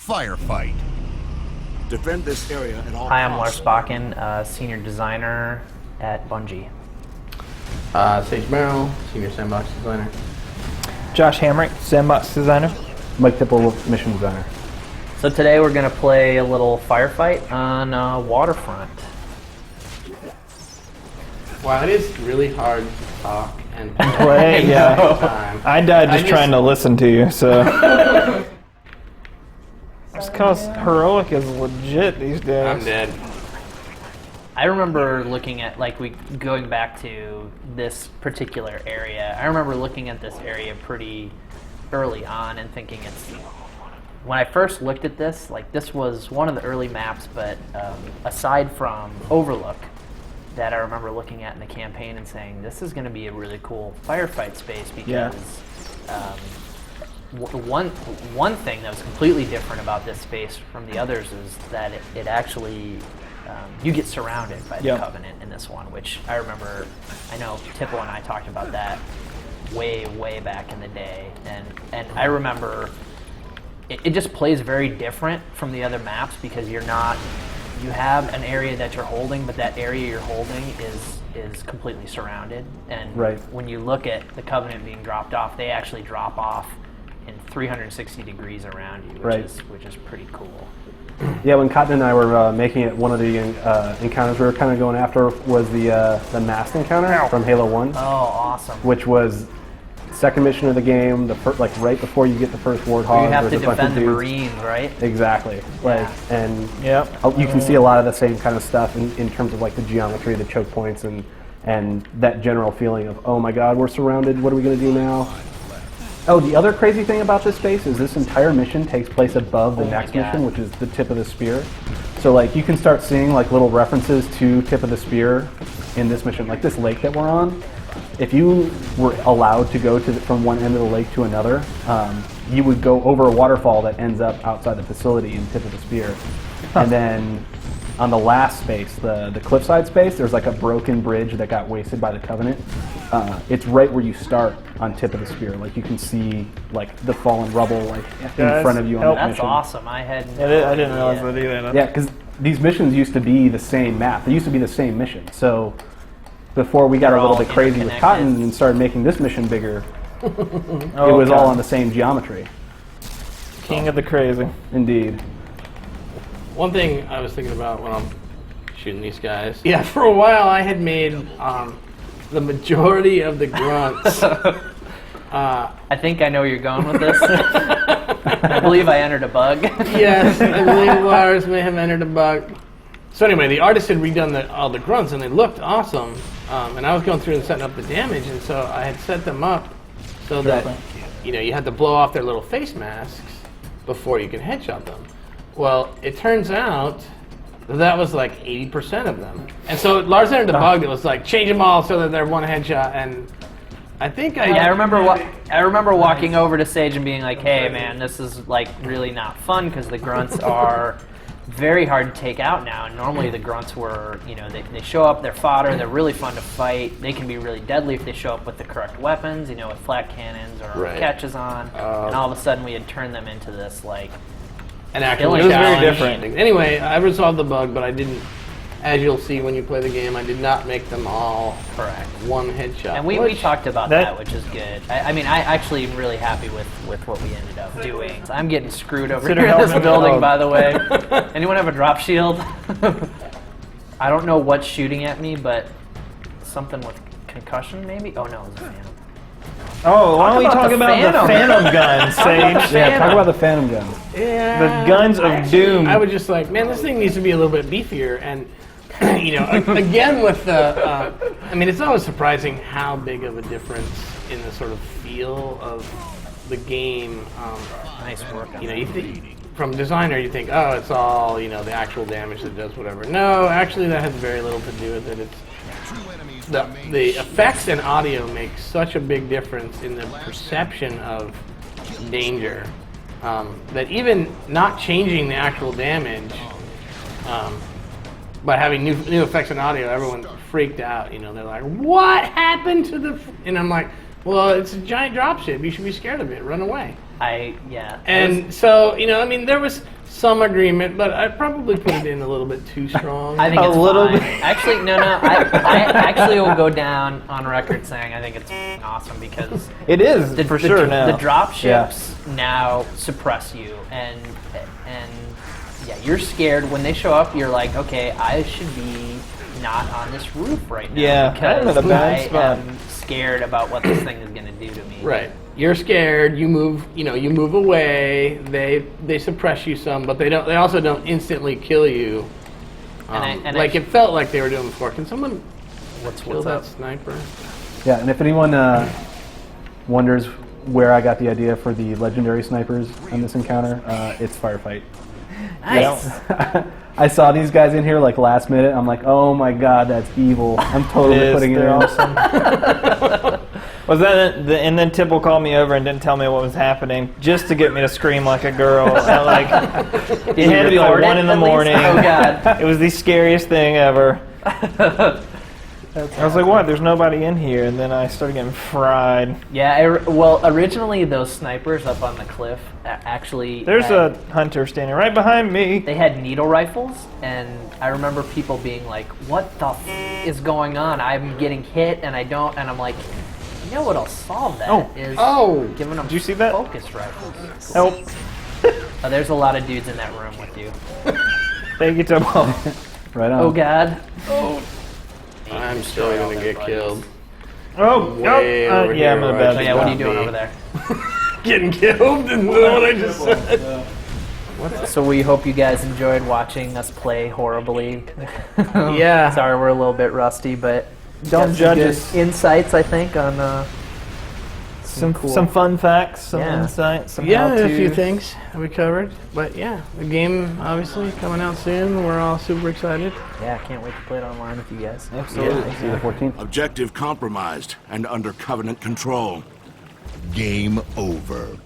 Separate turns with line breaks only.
Firefight.
Defend this area at all
Hi, I'm Lars
costs.
Bakken, senior designer at Bungie.
Sage Merrill, senior sandbox designer.
Josh Hamrick, sandbox designer.
Mike Tipple, mission designer.
So today we're going to play a little Firefight on Waterfront.
Wow, it is really hard to talk and
Play, yeah. I died just trying to listen to you, so. Just because heroic is legit these days.
I'm dead.
I remember looking at, going back to this particular area, I remember looking at this area pretty early on and thinking when I first looked at this, this was one of the early maps, but aside from Overlook, that I remember looking at in the campaign and saying, this is going to be a really cool firefight space because one thing that was completely different about this space from the others is that it actually, you get surrounded by the Covenant in this one, which I remember, I know Tipple and I talked about that way, way back in the day, and I remember it just plays very different from the other maps because you have an area that you're holding, but that area you're holding is completely surrounded. And when you look at the Covenant being dropped off, they actually drop off in 360 degrees around you, which is pretty cool.
Yeah, when Cotton and I were making it, one of the encounters we were kind of going after was the masked encounter from Halo 1.
Oh, awesome.
Which was second mission of the game, right before you get the first Warthog.
You have to
there's a bunch
defend
of
the
dudes.
Marines, right?
Exactly. And you can see a lot of the same kind of stuff in terms of the geometry, the choke points, and that general feeling of, oh my god, we're surrounded, what are we going to do now? Oh, the other crazy thing about this space is this entire mission takes place above the next mission, which is the tip of the spear. So you can start seeing little references to tip of the spear in this mission, like this lake that we're on. If you were allowed to go from one end of the lake to another, you would go over a waterfall that ends up outside the facility in tip of the spear. And then on the last space, the cliffside space, there's a broken bridge that got wasted by the Covenant. It's right where you start on tip of the spear. You can see the fallen rubble in front of you on that mission.
That's awesome. I didn't
realize that either.
Yeah, because these missions used to be the same map. They used to be the same mission. So before we got a little bit crazy with Cotton and started making this mission bigger, it was all on the same geometry.
King of the crazy.
Indeed.
One thing I was thinking about when I'm shooting these guys. Yeah, for a while I had made the majority of the grunts.
I think I know where you're going with this. I believe I entered a bug.
Yes, I believe Lars may have entered a bug. So anyway, the artist had redone all the grunts, and they looked awesome. And I was going through and setting up the damage, and so I had set them up so that you had to blow off their little face masks before you could headshot them. Well, it turns out that was 80% of them. And so Lars entered a bug that was change them all so that they're one headshot, and I think
I remember walking over to Sage and being like, hey man, this is really not fun because the grunts are very hard to take out now. And normally the grunts were, they show up, they're fodder, they're really fun to fight. They can be really deadly if they show up with the correct weapons, with flat cannons or catches on. And all of a sudden we had turned them into this
an actual
it was very
challenge.
different.
Anyway, I resolved the bug, but I didn't, as you'll see when you play the game, I did not make them all
correct
one headshot.
And we talked about that, which is good. I actually am really happy with what we ended up doing. I'm getting screwed over here in this building, by the way. Anyone have a drop shield? I don't know what's shooting at me, but something with concussion, maybe? Oh no, it was a Phantom.
Oh, why don't we talk about the Phantom guns, Sage?
Yeah, talk about the Phantom guns.
Yeah.
The guns of doom.
I was just man, this thing needs to be a little bit beefier. And, again with the, it's always surprising how big of a difference in the sort of feel of the game.
Nice work.
You think, from designer, you think, oh, it's all, the actual damage that does whatever. No, actually that has very little to do with it. It's the effects and audio make such a big difference in the perception of danger that even not changing the actual damage, but having new effects and audio, everyone freaked out. They're like, "What happened to the?" And I'm like, "Well, it's a giant dropship. You should be scared of it. Run away." And so, I mean, there was some agreement, but I probably put it in a little bit too strong.
I think
A
it's
little
fine.
bit.
Actually, no. I actually will go down on record saying I think it's awesome because
It is for sure now.
The drop ships now suppress you, and yeah, you're scared when they show up. You're like, okay, I should be not on this roof right now.
Yeah,
because
I'm in a bad
I
spot.
am scared about what this thing is going to do to me.
Right. You're scared. You move. You move away. They suppress you some, but they also don't instantly kill you. Like it felt like they were doing before. Can someone kill that sniper?
Yeah, and if anyone wonders where I got the idea for the legendary snipers on this encounter, it's Firefight.
Nice.
I saw these guys in here like last minute. I'm like, oh my god, that's evil. I'm totally putting it in.
Awesome. Was that it? And then Tipple called me over and didn't tell me what was happening, just to get me to scream like a girl. It had to be like 1 in the morning.
Oh god.
It was the scariest thing ever. I was like, what? There's nobody in here. And then I started getting fried.
Yeah, originally those snipers up on the cliff actually...
There's a hunter standing right behind me.
They had needle rifles, and I remember people being like, what the is going on? I'm getting hit, and I don't... And I'm like, you know what'll solve that is giving them
Did you see that?
focus rifles.
Help.
Oh, there's a lot of dudes in that room with you.
Thank you, Tipple.
Right on.
Oh, God.
I'm still gonna get killed.
Oh,
Way over
yeah, I'm
here,
in a bad
Oh, yeah, what are you
spot.
doing over there?
Getting killed? Is that what I just said?
So we hope you guys enjoyed watching us play horribly.
Yeah.
Sorry, we're a little bit rusty, but
Don't
got some
judge
good
us.
insights, I think, on
Some fun facts, some
Yeah.
insight, some
Yeah,
how-to.
a few things we covered. But yeah, the game obviously coming out soon. We're all super excited.
Yeah, I can't wait to play it online with you guys.
Absolutely.
See you the 14th.
Objective compromised and under Covenant control.
Game over.